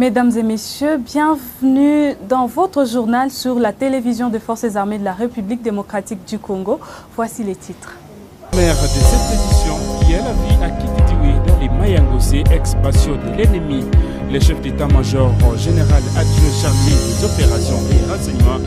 Mesdames et messieurs, bienvenue dans votre journal sur la télévision des Forces armées de la République démocratique du Congo. Voici les titres. Mère de cette édition, qui est la vie à Kititiwi dans les Mayangosé, ex-bastion de l'ennemi. Le chef d'état-major général adjoint chargé des opérations et renseignements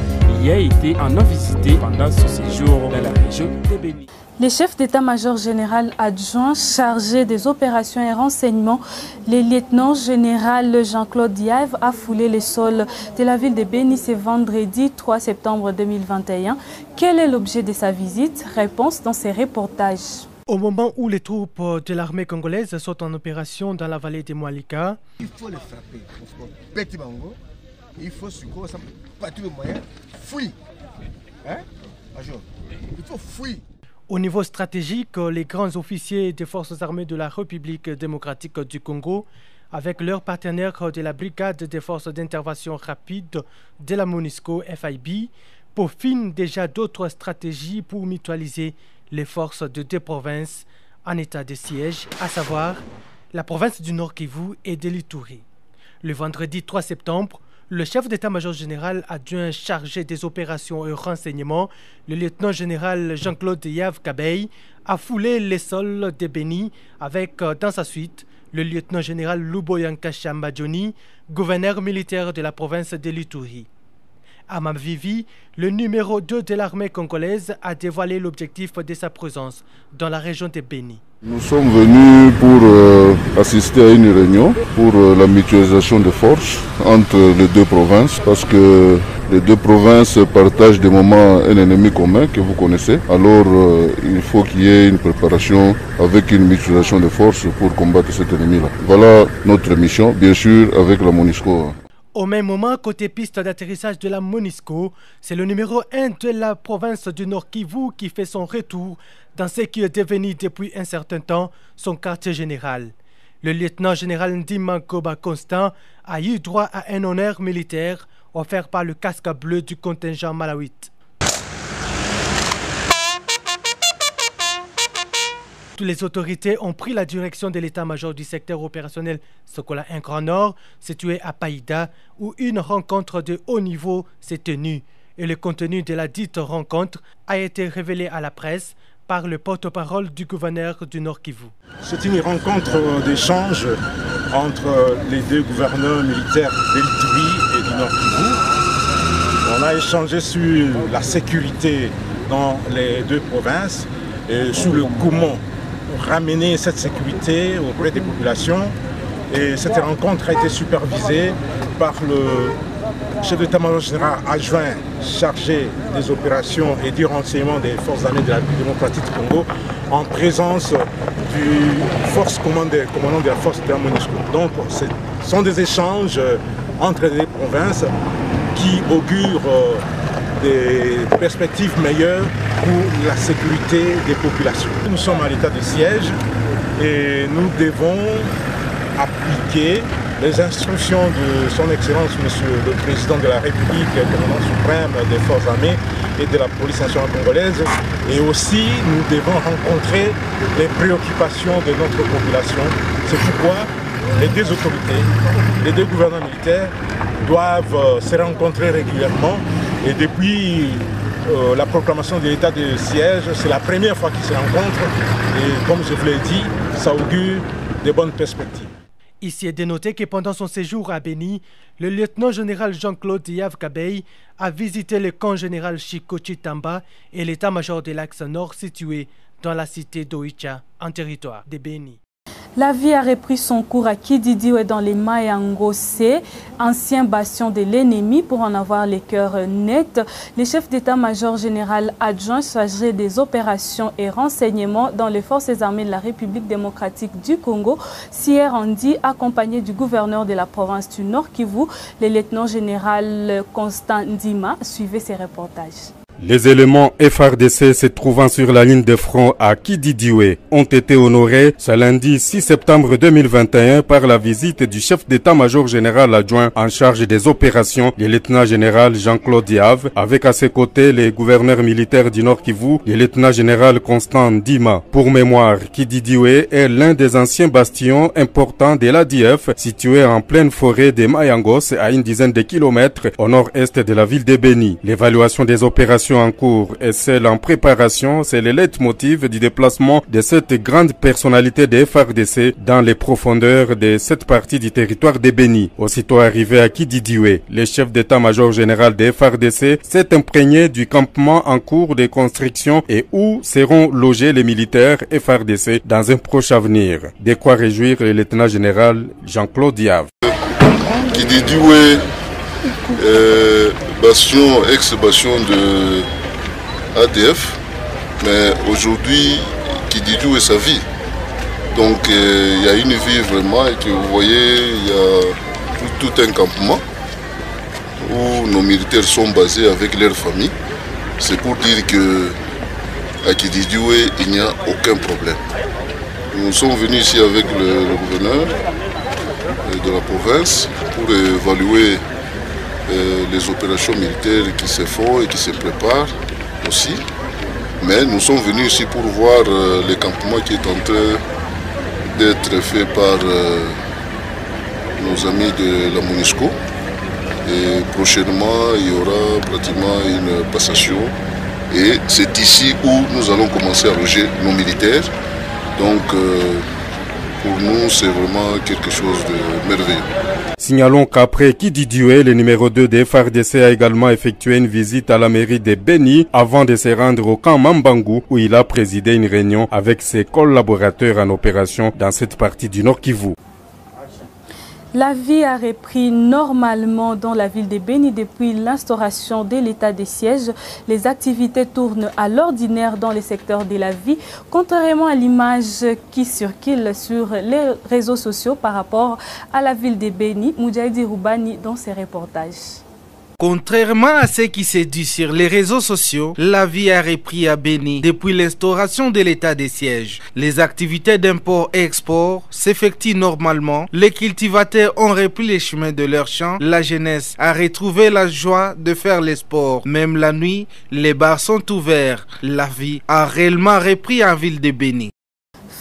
y a été en visité pendant son séjour dans la région de Béni. Le chef d'état-major général adjoint chargé des opérations et renseignements, le lieutenant général Jean-Claude Diave, a foulé les sols de la ville de Béni ce vendredi 3 septembre 2021. Quel est l'objet de sa visite? Réponse dans ces reportages. Au moment où les troupes de l'armée congolaise sont en opération dans la vallée de Moualika, il faut les frapper. Il faut partir le moyen, fouiller. Il faut fouiller. Au niveau stratégique, les grands officiers des forces armées de la République démocratique du Congo, avec leurs partenaires de la brigade des forces d'intervention rapide de la MONUSCO FIB, peaufinent déjà d'autres stratégies pour mutualiser les forces de deux provinces en état de siège, à savoir la province du Nord Kivu et de l'Ituri. Le vendredi 3 septembre, le chef d'état-major général adjoint chargé des opérations et renseignements, le lieutenant général Jean-Claude Diave Kabey, a foulé les sols de Béni avec, dans sa suite, le lieutenant général Luboyanka Chambadjoni, gouverneur militaire de la province de l'Ituri. À Mamvivi, le numéro 2 de l'armée congolaise a dévoilé l'objectif de sa présence dans la région de Béni. Nous sommes venus pour assister à une réunion pour la mutualisation des forces entre les deux provinces parce que les deux provinces partagent des moments un ennemi commun que vous connaissez. Alors il faut qu'il y ait une préparation avec une mutualisation des forces pour combattre cet ennemi-là. Voilà notre mission, bien sûr avec la MONUSCO. Au même moment, côté piste d'atterrissage de la MONUSCO, c'est le numéro 1 de la province du Nord Kivu qui fait son retour dans ce qui est devenu depuis un certain temps son quartier général. Le lieutenant général Ndima Koba Constant a eu droit à un honneur militaire offert par le casque bleu du contingent malawite. Toutes les autorités ont pris la direction de l'état-major du secteur opérationnel Sokola 1 Grand Nord, situé à Païda, où une rencontre de haut niveau s'est tenue. Et le contenu de la dite rencontre a été révélé à la presse par le porte-parole du gouverneur du Nord Kivu. C'est une rencontre d'échange entre les deux gouverneurs militaires de l'Ituri et du Nord Kivu. On a échangé sur la sécurité dans les deux provinces et sur le comment ramener cette sécurité auprès des populations. Et cette rencontre a été supervisée par le chef d'état-major général adjoint chargé des opérations et du renseignement des forces armées de la République démocratique du Congo en présence du commandant de la force de la MONUSCO. Donc ce sont des échanges entre les provinces qui augurent des perspectives meilleures pour la sécurité des populations. Nous sommes à l'état de siège et nous devons appliquer les instructions de son Excellence, Monsieur le Président de la République, commandant suprême des forces armées et de la police nationale congolaise. Et aussi, nous devons rencontrer les préoccupations de notre population. C'est pourquoi les deux autorités, les deux gouvernements militaires doivent se rencontrer régulièrement. Et depuis la proclamation de l'état de siège, c'est la première fois qu'ils se rencontrent. Et comme je vous l'ai dit, ça augure de bonnes perspectives. Ici est dénoté que pendant son séjour à Béni, le lieutenant général Jean-Claude Diave Kabey a visité le camp général Chikochi Tamba et l'état-major de l'axe nord situé dans la cité d'Oicha, en territoire de Béni. La vie a repris son cours à Kididiwe dans les Mayangosé, ancien bastion de l'ennemi. Pour en avoir les cœurs nets, le chef d'état-major général adjoint chargé des opérations et renseignements dans les forces armées de la République démocratique du Congo s'y est rendu accompagné du gouverneur de la province du Nord Kivu, le lieutenant général Constant Ndima. Suivez ces reportages. Les éléments FARDC se trouvant sur la ligne de front à Kididiwe ont été honorés ce lundi 6 septembre 2021 par la visite du chef d'état-major général adjoint en charge des opérations, le lieutenant-général Jean-Claude Diave, avec à ses côtés les gouverneurs militaires du Nord Kivu, le lieutenant-général Constant Ndima. Pour mémoire, Kididiwe est l'un des anciens bastions importants de l'ADF, situé en pleine forêt des Mayangos à une dizaine de kilomètres au nord-est de la ville de Beni. L'évaluation des opérations en cours et celle en préparation, c'est le leitmotiv du déplacement de cette grande personnalité des FARDC dans les profondeurs de cette partie du territoire de Beni. Aussitôt arrivé à Kididiwe, le chef d'état-major général des FARDC s'est imprégné du campement en cours de construction et où seront logés les militaires FARDC dans un proche avenir. De quoi réjouir le lieutenant-général Jean-Claude Diave. Kididiwe, bastion, ex-bastion de ADF, mais aujourd'hui Kididiwe est sa vie. Donc il y a une vie vraiment, et que vous voyez, il y a tout un campement où nos militaires sont basés avec leur famille. C'est pour dire que à Kididiwe, il n'y a aucun problème. Nous sommes venus ici avec le gouverneur de la province pour évaluer les opérations militaires qui se font et qui se préparent aussi. Mais nous sommes venus ici pour voir le campement qui est en train d'être fait par nos amis de la MONUSCO. Et prochainement, il y aura pratiquement une passation. Et c'est ici où nous allons commencer à loger nos militaires. Donc, pour nous, c'est vraiment quelque chose de merveilleux. Signalons qu'après Kididiwe, le numéro 2 des FARDC a également effectué une visite à la mairie de Beni avant de se rendre au camp Mambangu où il a présidé une réunion avec ses collaborateurs en opération dans cette partie du Nord Kivu. La vie a repris normalement dans la ville de Beni depuis l'instauration de l'état de siège. Les activités tournent à l'ordinaire dans les secteurs de la vie, contrairement à l'image qui circule sur les réseaux sociaux par rapport à la ville de Beni. Moudjahidi Roubani dans ses reportages. Contrairement à ce qui s'est dit sur les réseaux sociaux, la vie a repris à Beni depuis l'instauration de l'état de siège. Les activités d'import et export s'effectuent normalement. Les cultivateurs ont repris les chemins de leurs champs. La jeunesse a retrouvé la joie de faire les sports. Même la nuit, les bars sont ouverts. La vie a réellement repris en ville de Beni.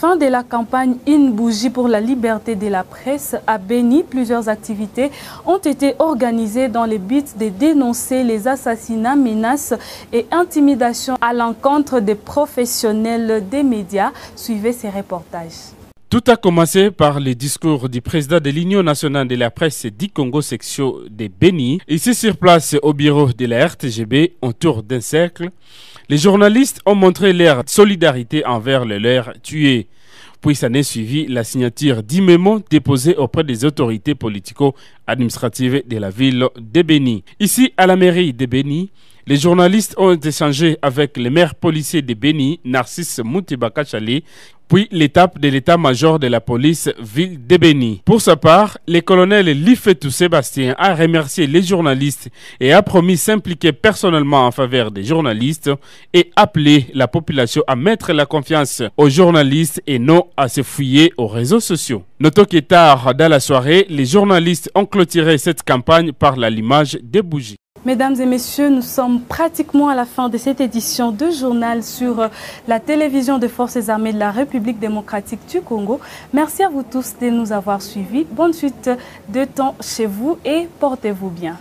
Fin de la campagne Une bougie pour la liberté de la presse à Beni, plusieurs activités ont été organisées dans le but de dénoncer les assassinats, menaces et intimidations à l'encontre des professionnels des médias. Suivez ces reportages. Tout a commencé par le discours du président de l'Union nationale de la presse du Congo section de Beni. Ici sur place au bureau de la RTGB, autour d'un cercle, les journalistes ont montré leur solidarité envers les leurs tués. Puis s'en est suivi la signature d'10 mémos déposés auprès des autorités politico-administratives de la ville de Beni. Ici à la mairie de Beni, les journalistes ont échangé avec le maire policier de Beni, Narcisse Moutibakachali, puis l'étape de l'état-major de la police ville de Beni. Pour sa part, le colonel Lifetou Sébastien a remercié les journalistes et a promis s'impliquer personnellement en faveur des journalistes et appelé la population à mettre la confiance aux journalistes et non à se fouiller aux réseaux sociaux. Notons que tard dans la soirée, les journalistes ont clôturé cette campagne par l'allumage des bougies. Mesdames et messieurs, nous sommes pratiquement à la fin de cette édition de journal sur la télévision des Forces armées de la République démocratique du Congo. Merci à vous tous de nous avoir suivis. Bonne suite de temps chez vous et portez-vous bien.